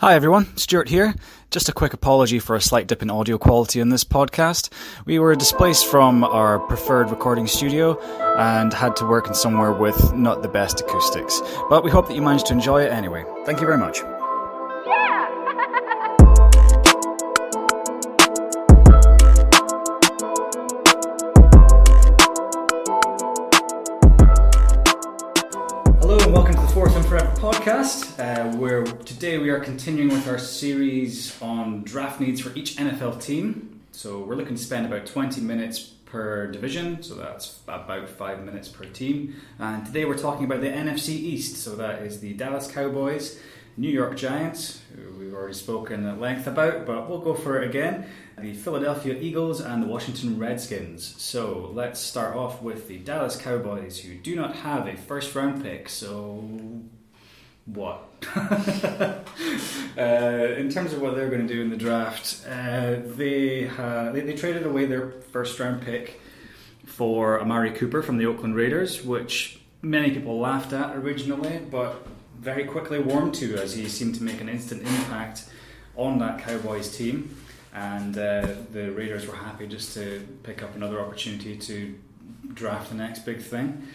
Hi everyone, Stuart here. Just a quick apology for a slight dip in audio quality in this podcast. We were displaced from our preferred recording studio and had to work in somewhere with not the best acoustics. But we hope that you managed to enjoy it anyway. Thank you very much. Hello and welcome to the Fourth and Forever podcast, where today we are continuing with our series on draft needs for each NFL team. So we're looking to spend about 20 minutes per division, so that's about 5 minutes per team. And today we're talking about the NFC East, so that is the Dallas Cowboys, New York Giants, who we've already spoken at length about, but we'll go for it again, the Philadelphia Eagles and the Washington Redskins. So let's start off with the Dallas Cowboys, who do not have a first round pick, so what? In terms of what they're going to do in the draft, they traded away their first round pick for Amari Cooper from the Oakland Raiders, which many people laughed at originally, but very quickly warmed to, as he seemed to make an instant impact on that Cowboys team. And the Raiders were happy just to pick up another opportunity to draft the next big thing.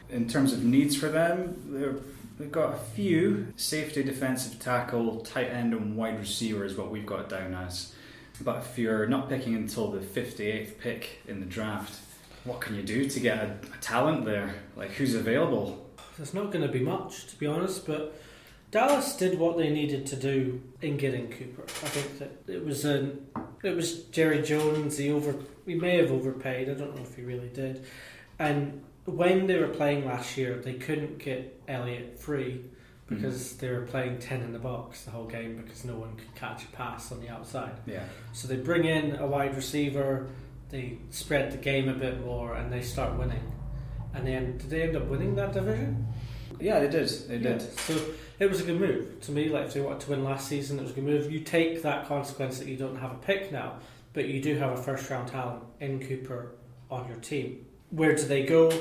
In terms of needs for them, they've got a few: safety, defensive tackle, tight end and wide receiver is what we've got down as. But if you're not picking until the 58th pick in the draft, what can you do to get a talent there? Like, who's available? There's not going to be much, to be honest, but Dallas did what they needed to do in getting Cooper. I think that it was Jerry Jones. He may have overpaid. I don't know if he really did. And when they were playing last year, they couldn't get Elliott free because they were playing 10 in the box the whole game because no one could catch a pass on the outside. Yeah. So they bring in a wide receiver, they spread the game a bit more, and they start winning. And then, did they end up winning that division? Yeah, they did. They did. So it was a good move. To me, like, if they wanted to win last season, it was a good move. You take that consequence that you don't have a pick now, but you do have a first-round talent in Cooper on your team. Where do they go?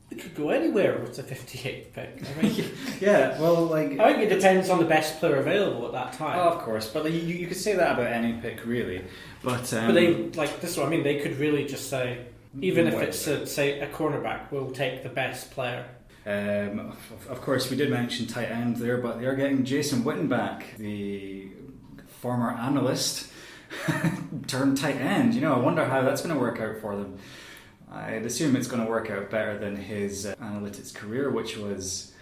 They could go anywhere with the 58th pick. I mean, yeah, well, like, I think it depends on the best player available at that time. Oh, of course, but you could say that about any pick, really. But they, like, this is what I mean. They could really just say, even if it's say a cornerback, we'll take the best player. Of course, we did mention tight end there, but they are getting Jason Witten back, the former analyst turned tight end. You know, I wonder how that's going to work out for them. I'd assume it's going to work out better than his analytics career, which was,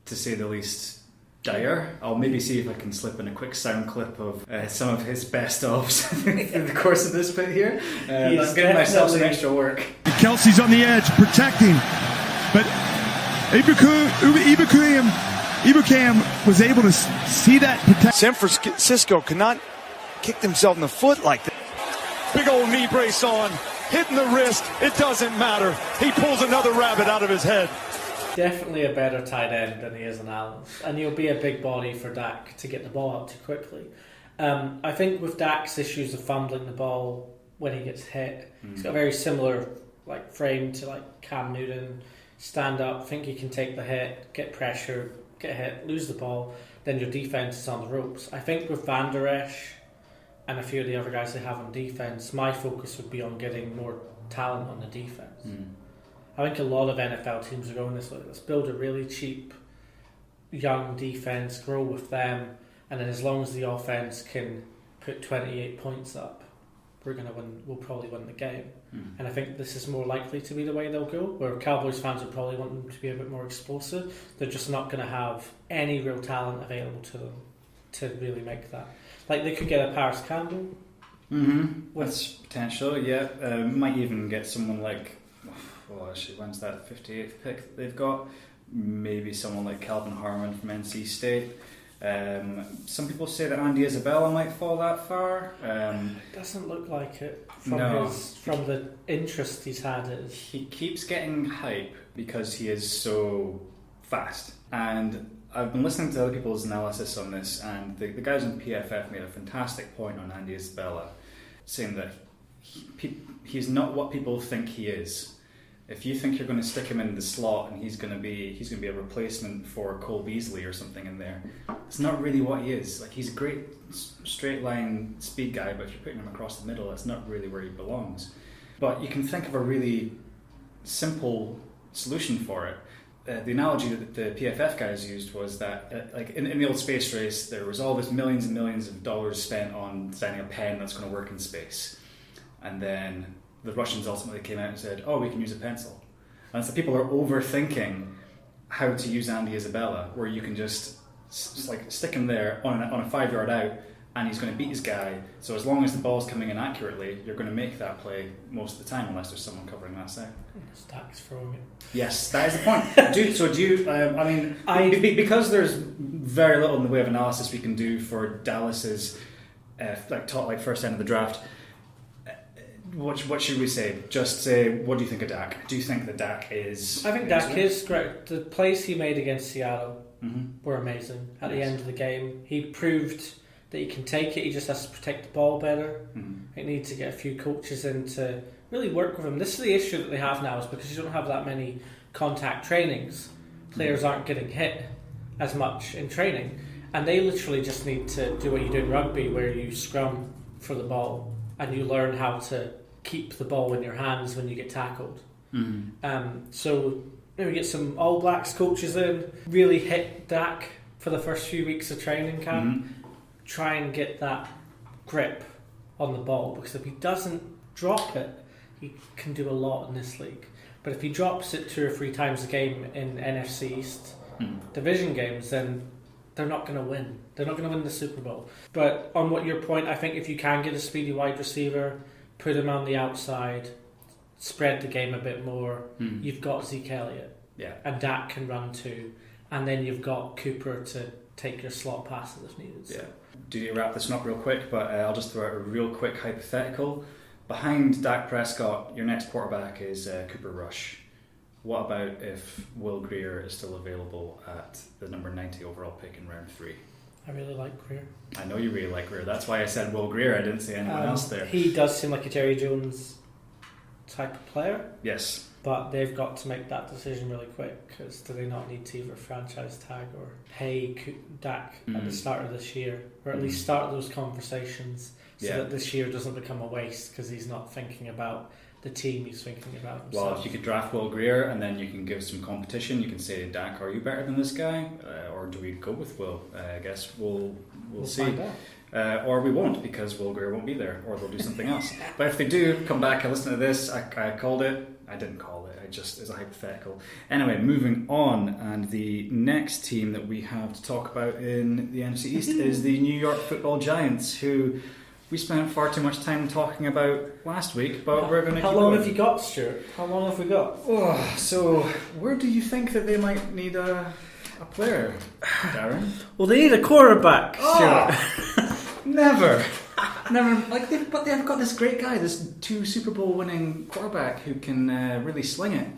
to say the least, dire. I'll maybe see if I can slip in a quick sound clip of some of his best-ofs through the course of this bit here. I'm giving myself some extra work. Kelsey's on the edge, protecting, but Ibukam was able to see that protection. San Francisco cannot kick themselves in the foot like that. Big old knee brace on, hitting the wrist, it doesn't matter. He pulls another rabbit out of his head. Definitely a better tight end than he is an Allen. And he'll be a big body for Dak to get the ball out too quickly. I think with Dak's issues of fumbling the ball when he gets hit, he's got a very similar frame to Cam Newton. Stand up, think you can take the hit, get pressure, get hit, lose the ball, then your defense is on the ropes. I think with Van Der Esch and a few of the other guys they have on defense, my focus would be on getting more talent on the defense. I think a lot of NFL teams are going this way. Let's build a really cheap, young defense, grow with them, and then as long as the offense can put 28 points up, we're going to win. We'll probably win the game. And I think this is more likely to be the way they'll go, where Cowboys fans would probably want them to be a bit more explosive. They're just not going to have any real talent available to them to really make that. Like, they could get a Paris Campbell. That's potential, yeah. Might even get someone like, when's that 58th pick they've got? Maybe someone like Calvin Harmon from NC State. Some people say that Andy Isabella might fall that far. It doesn't look like it from the interest he's had. He keeps getting hype because he is so fast. And I've been listening to other people's analysis on this, and the guys on PFF made a fantastic point on Andy Isabella, saying that he's not what people think he is. If you think you're going to stick him in the slot and he's going to be a replacement for Cole Beasley or something in there, it's not really what he is. Like, he's a great straight line speed guy, but if you're putting him across the middle, that's not really where he belongs. But you can think of a really simple solution for it. The analogy that the PFF guys used was that, like in the old space race, there was all this millions and millions of dollars spent on designing a pen that's going to work in space, and then the Russians ultimately came out and said, "Oh, we can use a pencil." And so people are overthinking how to use Andy Isabella, where you can just like stick him there on a 5-yard out, and he's going to beat his guy. So as long as the ball's coming in accurately, you're going to make that play most of the time, unless there's someone covering that side. Stack's throwing it. Yes, that is the point. Because there's very little in the way of analysis we can do for Dallas's first end of the draft. What should we say? Just say, what do you think of Dak? Do you think that Dak is... I think Dak is great. The plays he made against Seattle were amazing. At the end of the game, he proved that he can take it. He just has to protect the ball better. He needs to get a few coaches in to really work with him. This is the issue that they have now, is because you don't have that many contact trainings. Players aren't getting hit as much in training. And they literally just need to do what you do in rugby, where you scrum for the ball and you learn how to keep the ball in your hands when you get tackled. So maybe get some All Blacks coaches in, really hit Dak for the first few weeks of training camp, try and get that grip on the ball, because if he doesn't drop it, he can do a lot in this league. But if he drops it 2 or 3 times a game in NFC East division games, then they're not going to win. They're not going to win the Super Bowl. But on what your point, I think if you can get a speedy wide receiver, put him on the outside, spread the game a bit more, you've got Zeke Elliott. Yeah. And Dak can run too. And then you've got Cooper to take your slot passes if needed. So. Yeah. Do you wrap this one up real quick, but I'll just throw out a real quick hypothetical. Behind Dak Prescott, your next quarterback is Cooper Rush. What about if Will Grier is still available at the number 90 overall pick in round 3? I really like Grier. I know you really like Grier. That's why I said Will Grier. I didn't say anyone else there. He does seem like a Jerry Jones type of player. Yes. But they've got to make that decision really quick, because do they not need to either franchise tag or pay Dak at the start of this year, or at least start those conversations so that this year doesn't become a waste because he's not thinking about the team, he's thinking about himself. Well, if you could draft Will Grier and then you can give some competition, you can say, Dak, are you better than this guy? Or do we go with Will? I guess we'll see. Find out. Or we won't, because Will Grier won't be there, or they'll do something else. But if they do come back and listen to this, I called it. I didn't call it. I just, as a hypothetical. Anyway, moving on, and the next team that we have to talk about in the NFC East is the New York Football Giants, who we spent far too much time talking about last week, but we're going to keep going. How long have you got, Stuart? How long have we got? Oh, so where do you think that they might need a player, Darren? Well, they need a quarterback, Stuart. Never. But they've got this great guy, this 2 Super Bowl winning quarterback who can really sling it.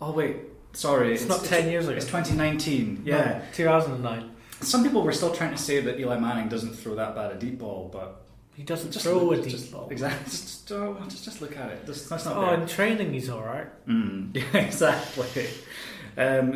Oh wait, sorry, it's not 10 years ago. It's 2019. Yeah, no, 2009. Some people were still trying to say that Eli Manning doesn't throw that bad a deep ball, but he doesn't throw a deep ball. Exactly. Just look at it. That's not. Oh, in training he's all right. Yeah, exactly.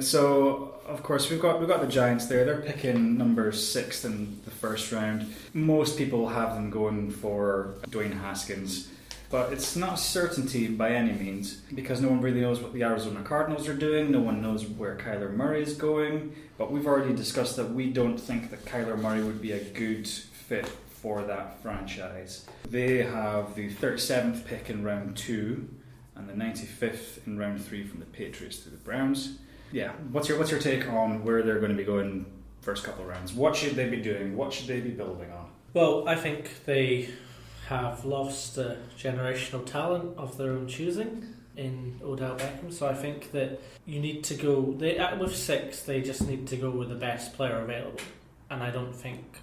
So of course we've got the Giants there. They're picking number 6 in the first round. Most people have them going for Dwayne Haskins, but it's not a certainty by any means, because no one really knows what the Arizona Cardinals are doing. No one knows where Kyler Murray is going. But we've already discussed that we don't think that Kyler Murray would be a good fit for that franchise. They have the 37th pick in round 2 and the 95th in round 3 from the Patriots to the Browns. Yeah, what's your take on where they're going to be going first couple of rounds? What should they be doing? What should they be building on? Well, I think they have lost the generational talent of their own choosing in Odell Beckham, so I think that you need to go... with 6, they just need to go with the best player available, and I don't think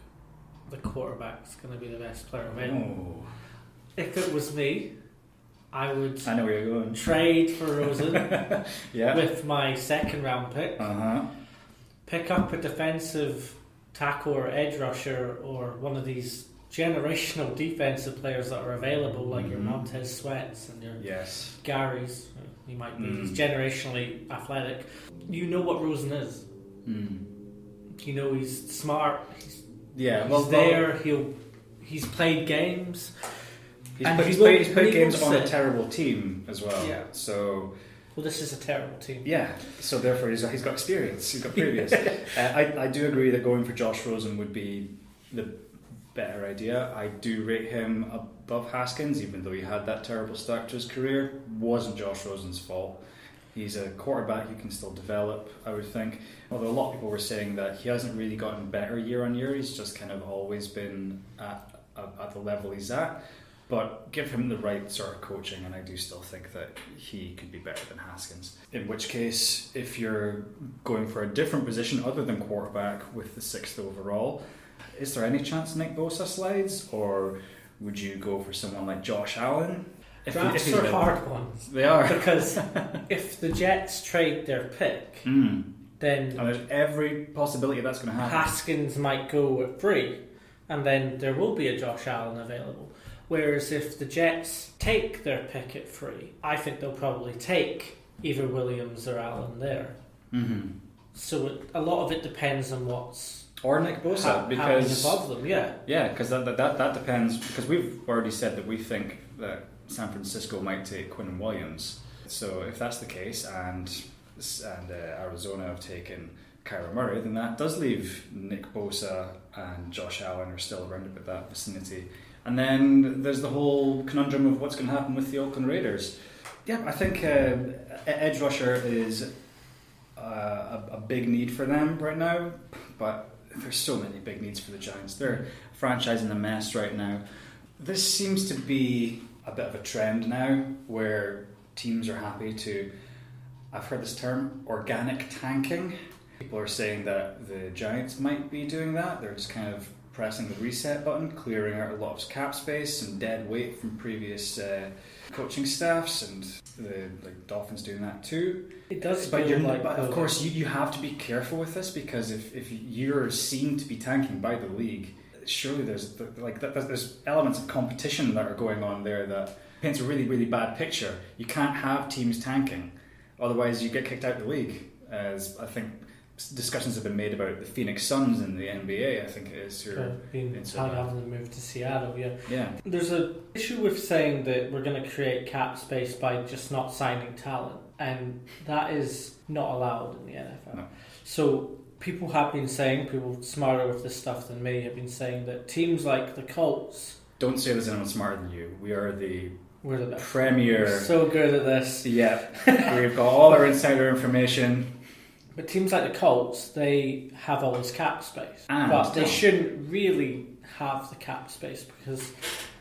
the quarterback's going to be the best player available. Oh. If it was me, I know where you're going. Trade for Rosen with my 2nd round pick. Pick up a defensive tackle or edge rusher or one of these generational defensive players that are available, like your Montez Sweats and your Gary's. He might be. He's generationally athletic. You know what Rosen is. You know he's smart. He's there. He's played games. He's played games on a terrible team as well. Yeah. So. Well, this is a terrible team. Yeah, so therefore he's got experience, he's got previous. I do agree that going for Josh Rosen would be the better idea. I do rate him above Haskins, even though he had that terrible start to his career. Wasn't Josh Rosen's fault. He's a quarterback who can still develop, I would think. Although a lot of people were saying that he hasn't really gotten better year on year. He's just kind of always been at the level he's at. But give him the right sort of coaching, and I do still think that he could be better than Haskins. In which case, if you're going for a different position other than quarterback with the 6th overall, is there any chance Nick Bosa slides, or would you go for someone like Josh Allen? Drafts are hard ones. They are. Because if the Jets trade their pick, then and there's every possibility that's going to happen. Haskins might go at 3, and then there will be a Josh Allen available. Whereas if the Jets take their pick at 3, I think they'll probably take either Williams or Allen there. So a lot of it depends on what's... Or Nick Bosa, because... above them, yeah. Yeah, because that depends, because we've already said that we think that San Francisco might take Quinn Williams. So if that's the case, and Arizona have taken Kyler Murray, then that does leave Nick Bosa and Josh Allen are still around about that vicinity. And then there's the whole conundrum of what's going to happen with the Oakland Raiders. Yeah, I think edge rusher is a big need for them right now, but there's so many big needs for the Giants. They're a franchise in a mess right now. This seems to be a bit of a trend now where teams are happy to, I've heard this term, organic tanking. People are saying that the Giants might be doing that. They're just kind of pressing the reset button, clearing out a lot of cap space and dead weight from previous coaching staffs, and the Dolphins doing that too. It does, but of course you have to be careful with this, because if you're seen to be tanking by the league, surely there's elements of competition that are going on there that paints a really, really bad picture. You can't have teams tanking, otherwise you get kicked out of the league. As I think discussions have been made about the Phoenix Suns in the NBA, I think it is. Having to move to Seattle, yeah. There's an issue with saying that we're going to create cap space by just not signing talent, and that is not allowed in the NFL. No. So people have been saying, people smarter with this stuff than me have been saying that teams like the Colts... Don't say there's anyone smarter than you. We're the best. Premier. We're so good at this. Yeah. We've got all our insider information. But teams like the Colts, they have all this cap space. But they shouldn't really have the cap space, because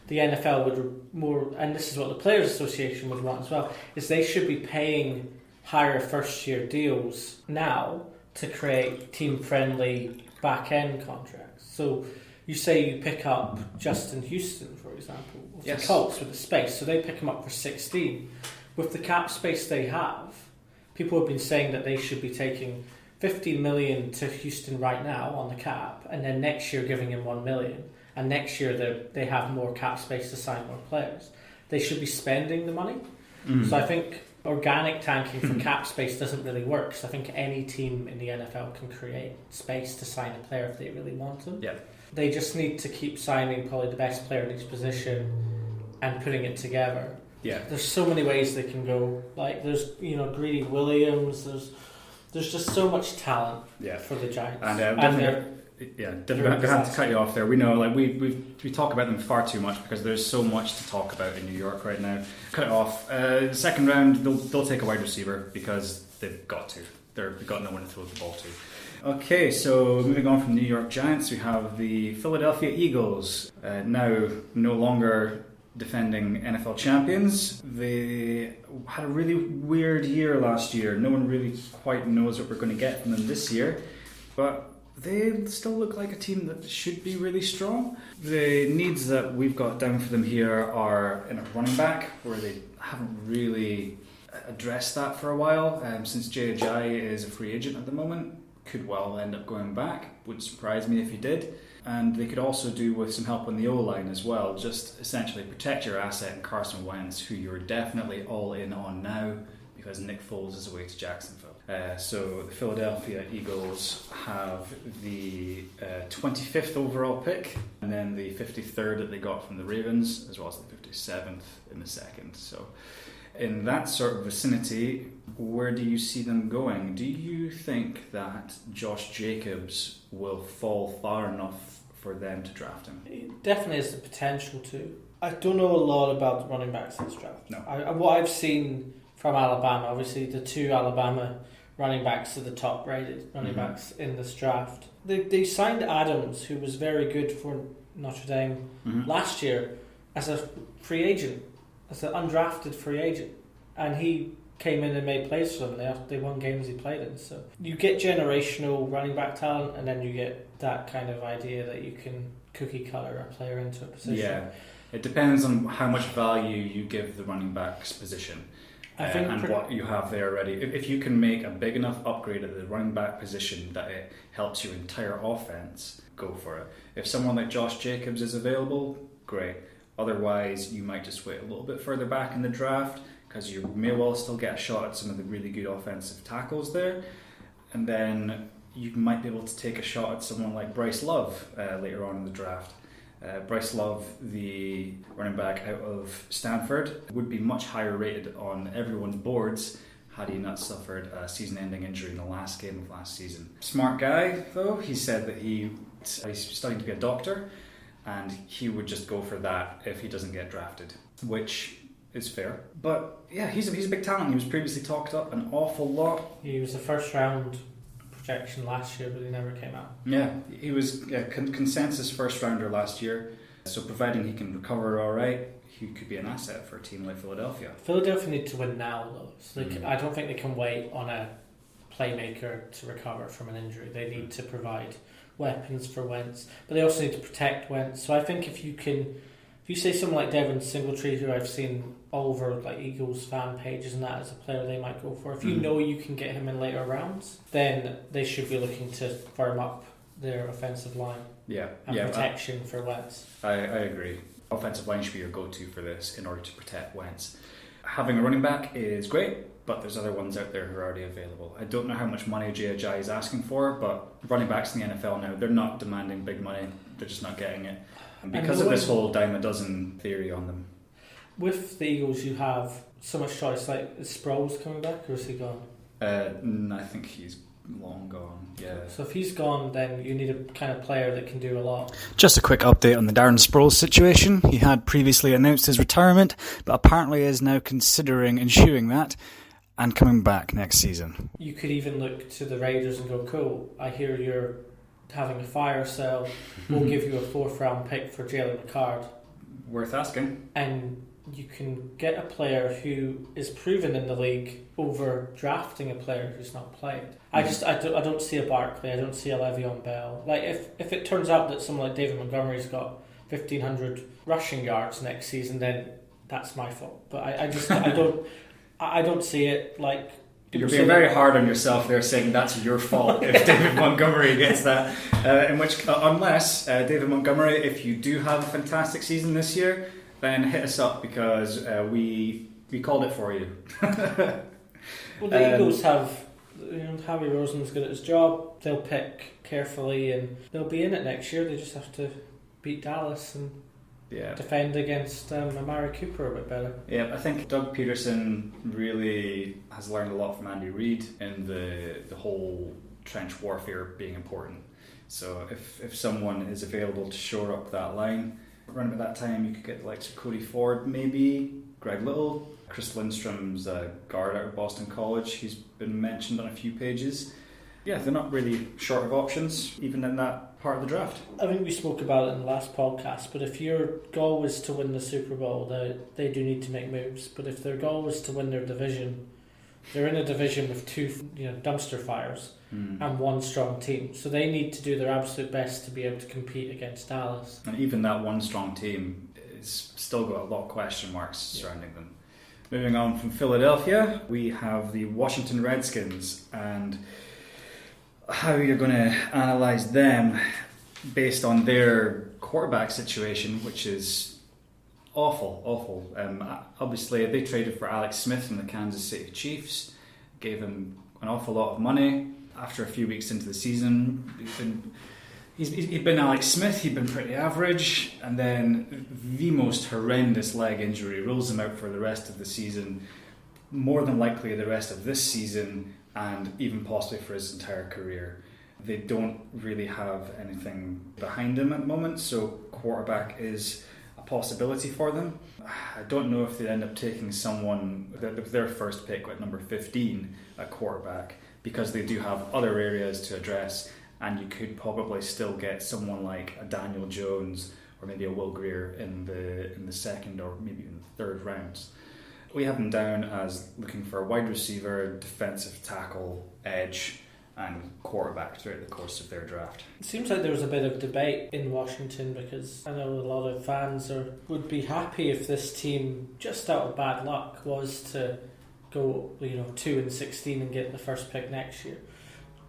the NFL would more, and this is what the Players Association would want as well, is they should be paying higher first-year deals now to create team-friendly back-end contracts. So you say you pick up Justin Houston, for example, with the Colts with the space, so they pick him up for 16. With the cap space they have, people have been saying that they should be taking $50 million to Houston right now on the cap, and then next year giving him $1 million. And next year they have more cap space to sign more players. They should be spending the money. So I think organic tanking for cap space doesn't really work. Because I think any team in the NFL can create space to sign a player if they really want him. Yeah. They just need to keep signing probably the best player in each position and putting it together. Yeah, there's so many ways they can go. Like there's Greedy Williams. There's just so much talent for the Giants. And definitely going to have to cut you off there. We know, we talk about them far too much because there's so much to talk about in New York right now. Cut it off. Second round, they'll take a wide receiver because they've got to. They've got no one to throw the ball to. Okay, so moving on from New York Giants, we have the Philadelphia Eagles. Now no longer defending NFL champions. They had a really weird year last year. No one really quite knows what we're going to get from them this year, but they still look like a team that should be really strong. The needs that we've got down for them here are in a running back, where they haven't really addressed that for a while. Since Jay Ajayi is a free agent at the moment, could well end up going back. Wouldn't surprise me if he did. And they could also do with some help on the O-line as well. Just essentially protect your asset in Carson Wentz, who you're definitely all in on now because Nick Foles is away to Jacksonville. So the Philadelphia Eagles have the 25th overall pick, and then the 53rd that they got from the Ravens, as well as the 57th in the second. So in that sort of vicinity, where do you see them going? Do you think that Josh Jacobs will fall far enough for them to draft him? It definitely has the potential to. I don't know a lot about the running backs in this draft. No. What I've seen from Alabama, obviously the two Alabama running backs are the top rated running backs in this draft. They signed Adams, who was very good for Notre Dame last year, as a free agent, as an undrafted free agent, and he came in and made plays for them. They won games he played in. So you get generational running back talent, and then you get that kind of idea that you can cookie cutter a player into a position. Yeah, it depends on how much value you give the running back's position. And what you have there already. If you can make a big enough upgrade at the running back position that it helps your entire offense, go for it. If someone like Josh Jacobs is available, great. Otherwise, you might just wait a little bit further back in the draft because you may well still get a shot at some of the really good offensive tackles there. And then you might be able to take a shot at someone like Bryce Love later on in the draft. Bryce Love, the running back out of Stanford, would be much higher rated on everyone's boards had he not suffered a season-ending injury in the last game of last season. Smart guy, though. He said that he's studying to be a doctor, and he would just go for that if he doesn't get drafted, which is fair. But yeah, he's a big talent. He was previously talked up an awful lot. He was a first-round projection last year, but he never came out. Yeah, he was a consensus first rounder last year, so providing he can recover all right, he could be an asset for a team like Philadelphia. Philadelphia need to win now, though. So I don't think they can wait on a playmaker to recover from an injury. They need to provide weapons for Wentz, but they also need to protect Wentz. So I think if you say someone like Devin Singletary, who I've seen all over like Eagles fan pages and that as a player they might go for, if you know you can get him in later rounds, then they should be looking to firm up their offensive line and protection for Wentz. I agree. Offensive line should be your go-to for this in order to protect Wentz. Having a running back is great, but there's other ones out there who are already available. I don't know how much money Jay Ajayi is asking for, but running backs in the NFL now, they're not demanding big money, they're just not getting it. And because of this whole dime a dozen theory on them. With the Eagles, you have so much choice. Like, is Sproles coming back, or is he gone? I think he's long gone, yeah. So if he's gone, then you need a kind of player that can do a lot. Just a quick update on the Darren Sproles situation. He had previously announced his retirement, but apparently is now considering ensuring that and coming back next season. You could even look to the Raiders and go, cool, I hear you're having a fire sale, we'll give you a 4th round pick for Jalen Ricard. Worth asking. And you can get a player who is proven in the league over drafting a player who's not played. I don't see a Barkley, I don't see a Le'Veon Bell. Like if it turns out that someone like David Montgomery's got 1,500 rushing yards next season, then that's my fault. But I don't see it. Like, you're being very hard on yourself there, saying that's your fault if David Montgomery gets that. Unless David Montgomery, if you do have a fantastic season this year, then hit us up because we called it for you. Well, the Eagles have, Harry Rosen's good at his job. They'll pick carefully and they'll be in it next year. They just have to beat Dallas and defend against Amari Cooper a bit better. Yeah, I think Doug Peterson really has learned a lot from Andy Reid in the whole trench warfare being important. So if someone is available to shore up that line, around about that time you could get the likes of Cody Ford, maybe Greg Little. Chris Lindstrom's a guard out of Boston College. He's been mentioned on a few pages. Yeah, they're not really short of options, even in that part of the draft. I think we spoke about it in the last podcast, but if your goal was to win the Super Bowl, they do need to make moves. But if their goal was to win their division, they're in a division with two dumpster fires and one strong team. So they need to do their absolute best to be able to compete against Dallas. And even that one strong team is still got a lot of question marks surrounding them. Moving on from Philadelphia, we have the Washington Redskins, and how you're going to analyse them, based on their quarterback situation, which is awful. Obviously, they traded for Alex Smith from the Kansas City Chiefs, gave him an awful lot of money. After a few weeks into the season, he'd been Alex Smith, he'd been pretty average, and then the most horrendous leg injury rules him out for the rest of the season, more than likely the rest of this season, and even possibly for his entire career. They don't really have anything behind him at the moment, so quarterback is a possibility for them. I don't know if they end up taking someone, their first pick at number 15 at quarterback, because they do have other areas to address, and you could probably still get someone like a Daniel Jones or maybe a Will Greer in the second or maybe even the third rounds. We have them down as looking for a wide receiver, defensive tackle, edge, and quarterback throughout the course of their draft. It seems like there was a bit of debate in Washington, because I know a lot of fans would be happy if this team, just out of bad luck, was to go 2-16 and get the first pick next year.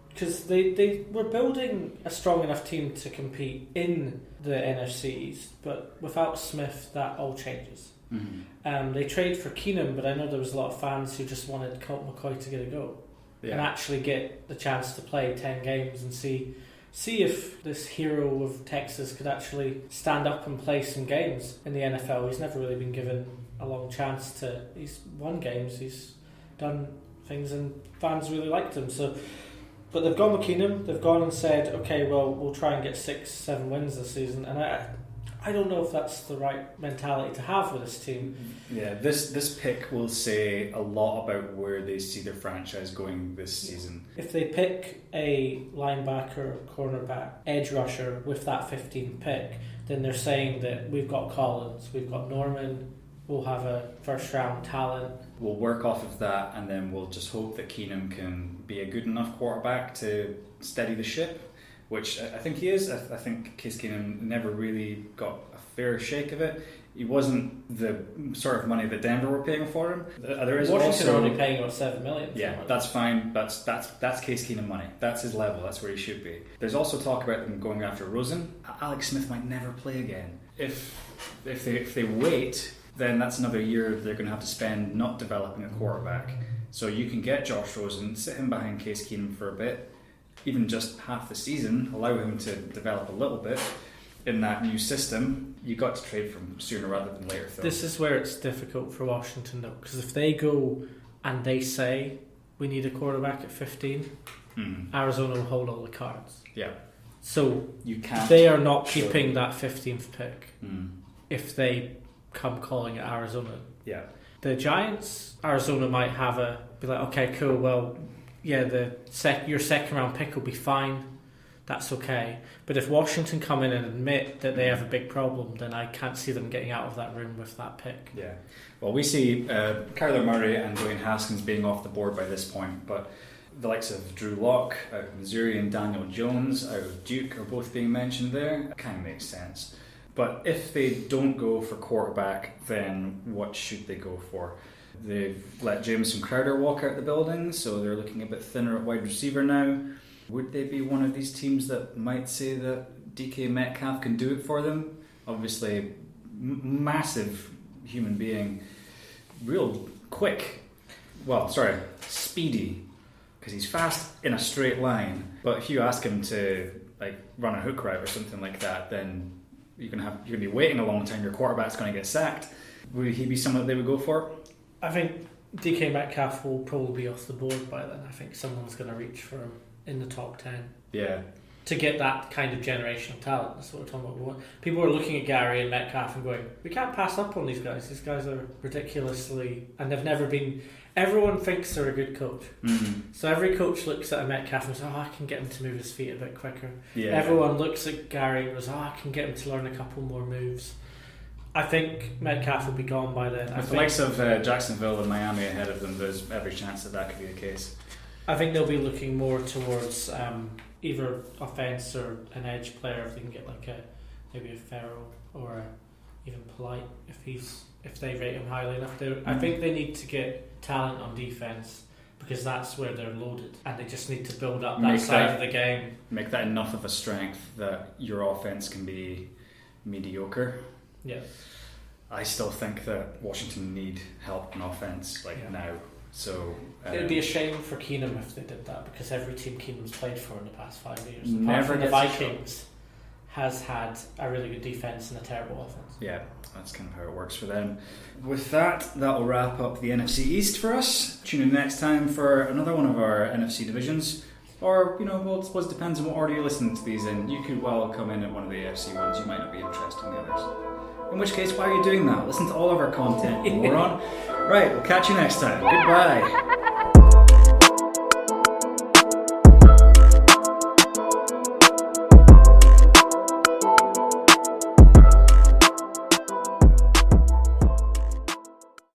Because they were building a strong enough team to compete in the NFC East, but without Smith, that all changes. Mm-hmm. They traded for Keenum, but I know there was a lot of fans who just wanted Colt McCoy to get a go and actually get the chance to play 10 games and see if this hero of Texas could actually stand up and play some games in the NFL. He's never really been given a long chance to. He's won games, he's done things, and fans really liked him. But they've gone with Keenum. They've gone and said, okay, well, we'll try and get 6-7 wins this season. And I don't know if that's the right mentality to have with this team. Yeah, this pick will say a lot about where they see their franchise going this season. If they pick a linebacker, cornerback, edge rusher with that 15th pick, then they're saying that we've got Collins, we've got Norman, we'll have a first-round talent. We'll work off of that, and then we'll just hope that Keenum can be a good enough quarterback to steady the ship, which I think he is. I think Case Keenum never really got a fair shake of it. He wasn't the sort of money that Denver were paying for him. There is Washington also are only paying about $7 million. Yeah, that's fine. That's Case Keenum money. That's his level. That's where he should be. There's also talk about them going after Rosen. Alex Smith might never play again. If they wait, then that's another year they're going to have to spend not developing a quarterback. So you can get Josh Rosen, sit him behind Case Keenum for a bit, even just half the season, allow him to develop a little bit in that new system. You got to trade for him sooner rather than later, though. This is where it's difficult for Washington, though, because if they go and they say we need a quarterback at 15, Arizona will hold all the cards. Yeah. So you can't. They are not keeping that 15th pick if they come calling it Arizona. Yeah. The Giants, Arizona might be like, okay, cool, well, yeah, your second round pick will be fine. That's okay. But if Washington come in and admit that they have a big problem, then I can't see them getting out of that room with that pick. Yeah. Well, we see Kyler Murray and Dwayne Haskins being off the board by this point, but the likes of Drew Lock out of Missouri and Daniel Jones out of Duke are both being mentioned there. It kind of makes sense. But if they don't go for quarterback, then what should they go for? They've let Jamison Crowder walk out the building, so they're looking a bit thinner at wide receiver now. Would they be one of these teams that might say that DK Metcalf can do it for them? Obviously, massive human being, real quick. Well, sorry, speedy, because he's fast in a straight line. But if you ask him to run a hook route or something like that, then you're gonna be waiting a long time. Your quarterback's going to get sacked. Would he be someone that they would go for? I think DK Metcalf will probably be off the board by then. I think someone's going to reach for him in the top 10. Yeah. To get that kind of generational talent. That's what we're talking about. People are looking at Gary and Metcalf and going, we can't pass up on these guys. These guys are ridiculously... And they've never been... Everyone thinks they're a good coach. Mm-hmm. So every coach looks at a Metcalf and says, I can get him to move his feet a bit quicker. Yeah. Everyone looks at Gary and goes, I can get him to learn a couple more moves. I think Metcalf will be gone by then. With the likes of Jacksonville and Miami ahead of them, there's every chance that could be the case. I think they'll be looking more towards either offense or an edge player. If they can get maybe a Farrell or even Polite if they rate him highly enough. I think they need to get talent on defense because that's where they're loaded, and they just need to build up that side of the game. Make that enough of a strength that your offense can be mediocre. Yeah. I still think that Washington need help on offense now. So it would be a shame for Keenum if they did that, because every team Keenum's played for in the past 5 years, apart from the Vikings, has had a really good defense and a terrible offense. Yeah, that's kind of how it works for them. With that, that'll wrap up the NFC East for us. Tune in next time for another one of our NFC divisions. Or, well, I suppose it depends on what order you're listening to these in. You could well come in at one of the AFC ones. You might not be interested in the others. In which case, why are you doing that? Listen to all of our content, moron. Right, we'll catch you next time. Goodbye.